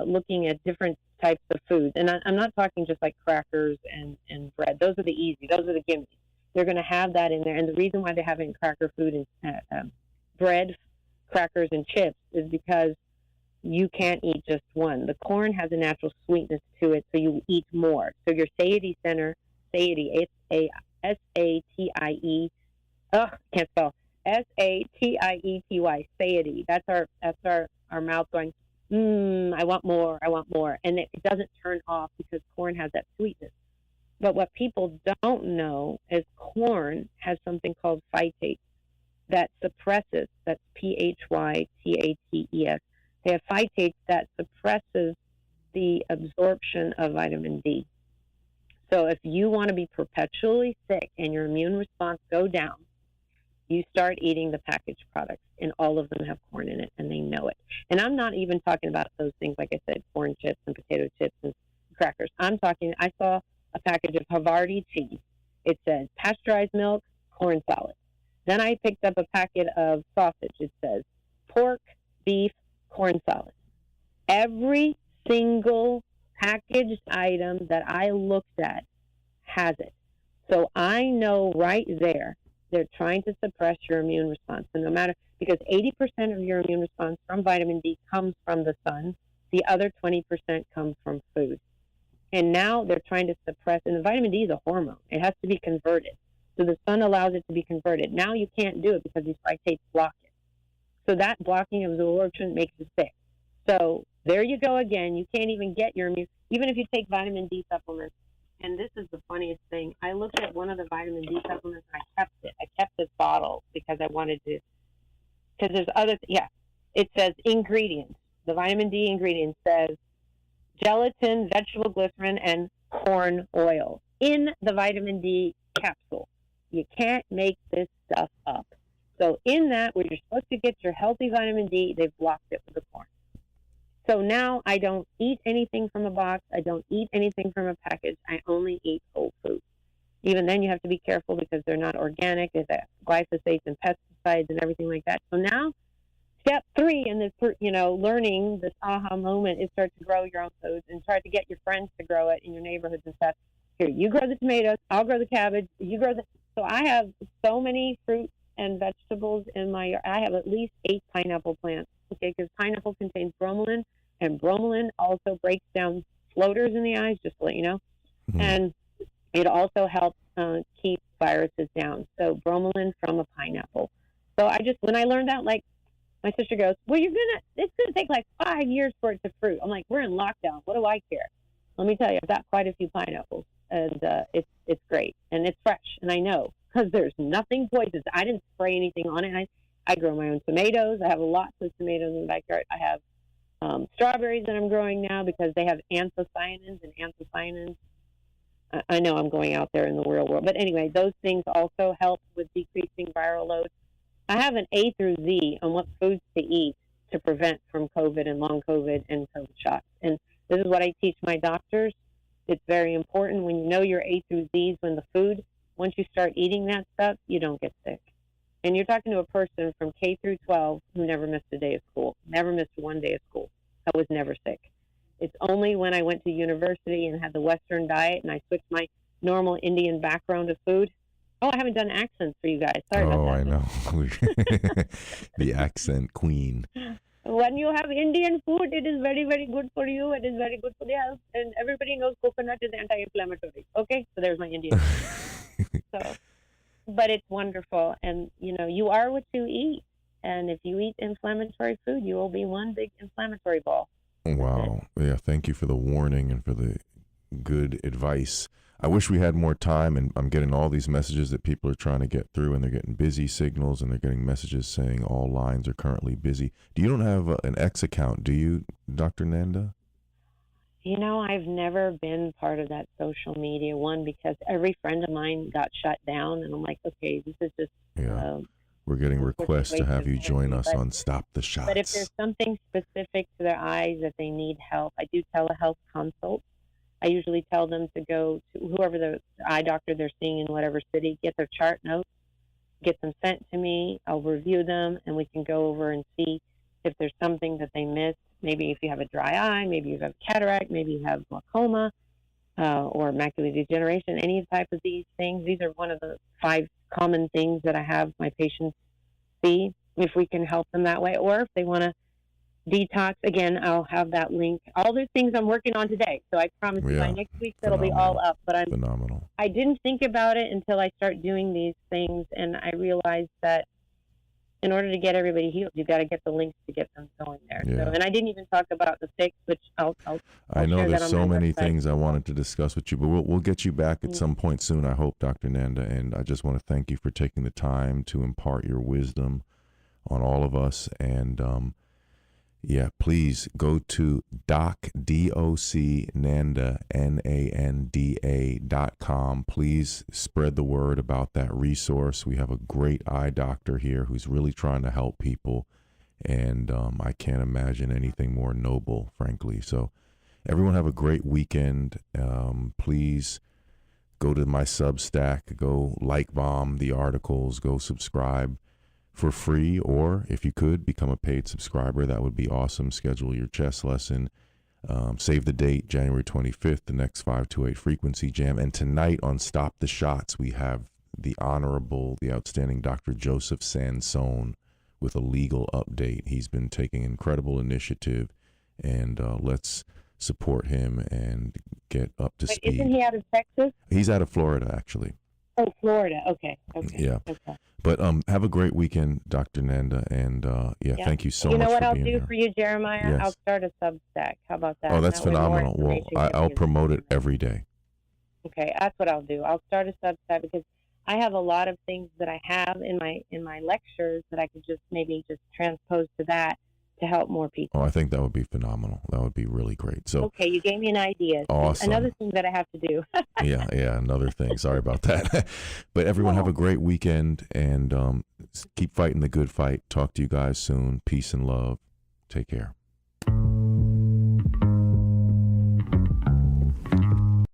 Speaker 3: looking at different types of foods. And I'm not talking just like crackers and bread. Those are the easy. Those are the gimmies. They're going to have that in there. And the reason why they're having cracker food and bread, crackers, and chips is because you can't eat just one. The corn has a natural sweetness to it, so you eat more. So your satiety center, satiety, S-A-T-I-E, can't spell, S-A-T-I-E-T-Y, satiety. That's our mouth going, I want more. And it doesn't turn off because corn has that sweetness. But what people don't know is corn has something called phytates that suppresses, that's P-H-Y-T-A-T-E-S. They have phytates that suppresses the absorption of vitamin D. So if you want to be perpetually sick and your immune response go down, you start eating the packaged products, and all of them have corn in it, and they know it. And I'm not even talking about those things, like I said, corn chips and potato chips and crackers. I saw a package of Havarti tea. It says pasteurized milk, corn salad. Then I picked up a packet of sausage. It says pork, beef, corn salad. Every single packaged item that I looked at has it. So I know right there they're trying to suppress your immune response. And no matter, because 80% of your immune response from vitamin D comes from the sun, the other 20% comes from food. And now they're trying to suppress, and the vitamin D is a hormone. It has to be converted. So the sun allows it to be converted. Now you can't do it because these phytates block it. So that blocking of absorption makes you sick. So there you go again. You can't even get your immune, even if you take vitamin D supplements. And this is the funniest thing. I looked at one of the vitamin D supplements, and I kept it. I kept this bottle because I wanted to, because there's other, it says ingredients. The vitamin D ingredient says gelatin, vegetable glycerin, and corn oil in the vitamin D capsule. You can't make this stuff up. So in that, where you're supposed to get your healthy vitamin D, they've blocked it with the corn. So now I don't eat anything from a box. I don't eat anything from a package. I only eat whole food. Even then, you have to be careful because they're not organic. There's glyphosates and pesticides and everything like that. So now, step 3 in this, learning this aha moment is start to grow your own foods and try to get your friends to grow it in your neighborhoods and stuff. Here, you grow the tomatoes. I'll grow the cabbage. You grow the. So I have so many fruits and vegetables in my yard. I have at least 8 pineapple plants. Okay, because pineapple contains bromelain, and bromelain also breaks down floaters in the eyes, just to let you know. Mm-hmm. And it also helps keep viruses down. So bromelain from a pineapple. So when I learned that, like, my sister goes, well, it's going to take like 5 years for it to fruit. I'm like, we're in lockdown. What do I care? Let me tell you, I've got quite a few pineapples, and it's great. And it's fresh, and I know, because there's nothing poisonous. I didn't spray anything on it. I grow my own tomatoes. I have lots of tomatoes in the backyard. I have strawberries that I'm growing now because they have anthocyanins, and anthocyanins, I know I'm going out there in the real world. But anyway, those things also help with decreasing viral load. I have an A through Z on what foods to eat to prevent from COVID and long COVID and COVID shots. And this is what I teach my doctors. It's very important when you know your A through Zs when the food, once you start eating that stuff, you don't get sick. And you're talking to a person from K through 12 who never missed a day of school, never missed one day of school. I was never sick. It's only when I went to university and had the Western diet and I switched my normal Indian background of food. Oh, I haven't done accents for you guys. Sorry about that.
Speaker 2: Oh, I know. The accent queen.
Speaker 3: When you have Indian food, it is very, very good for you. It is very good for the health. And everybody knows coconut is anti-inflammatory. Okay, so there's my Indian food. But it's wonderful. And, you are what you eat. And if you eat inflammatory food, you will be one big inflammatory ball.
Speaker 2: Wow. Yeah, thank you for the warning and for the good advice. I wish we had more time, and I'm getting all these messages that people are trying to get through, and they're getting busy signals, and they're getting messages saying all lines are currently busy. You don't have an X account, do you, Dr. Nanda?
Speaker 3: I've never been part of that social media one because every friend of mine got shut down, and I'm like, okay, this is just...
Speaker 2: Yeah. We're getting requests to have you join us on Stop the Shots.
Speaker 3: But if there's something specific to their eyes that they need help, I do telehealth consults. I usually tell them to go to whoever the eye doctor they're seeing in whatever city, get their chart notes, get them sent to me. I'll review them, and we can go over and see if there's something that they missed. Maybe if you have a dry eye, maybe you have cataract, maybe you have glaucoma or macular degeneration, any type of these things. These are one of the 5 common things that I have my patients see, if we can help them that way. Or if they want to detox, again, I'll have that link. All those things I'm working on today. So I promise you by next week that'll be all up. But
Speaker 2: phenomenal.
Speaker 3: I didn't think about it until I start doing these things, and I realized that in order to get everybody healed, you got to get the links to get them going there.
Speaker 2: Yeah.
Speaker 3: So, and I didn't even talk about the fix, which I'll
Speaker 2: I know there's so many
Speaker 3: website.
Speaker 2: things I wanted to discuss with you, but we'll get you back at some point soon, I hope, Dr. Nanda. And I just want to thank you for taking the time to impart your wisdom on all of us. And Yeah, please go to docnanda.com. Please spread the word about that resource. We have a great eye doctor here who's really trying to help people, and I can't imagine anything more noble, frankly. So everyone have a great weekend. Please go to my Substack, go bomb the articles, go subscribe for free, or if you could become a paid subscriber, that would be awesome. Schedule your chess lesson. Save the date, January 25th, the next 528 Frequency Jam. And tonight on Stop the Shots, we have the outstanding Dr. Joseph Sansone with a legal update. He's been taking incredible initiative, and let's support him and get up to speed.
Speaker 3: Isn't he out of Texas?
Speaker 2: He's out of Florida, actually.
Speaker 3: Oh, Florida. Okay.
Speaker 2: Yeah.
Speaker 3: Okay.
Speaker 2: But have a great weekend, Dr. Nanda, and thank you so much for being here.
Speaker 3: You know what I'll do for you, Jeremiah?
Speaker 2: Yes.
Speaker 3: I'll start a Substack. How about that?
Speaker 2: Oh, that's phenomenal. Well, I'll promote it every day.
Speaker 3: Okay, that's what I'll do. I'll start a Substack because I have a lot of things that I have in my lectures that I could maybe transpose to that to help more people.
Speaker 2: Oh, I think that would be phenomenal. That would be really great. So
Speaker 3: okay, you gave me an idea.
Speaker 2: Awesome.
Speaker 3: Another thing that I have to do.
Speaker 2: yeah, another thing. Sorry about that. But everyone have a great weekend, and keep fighting the good fight. Talk to you guys soon. Peace and love. Take care.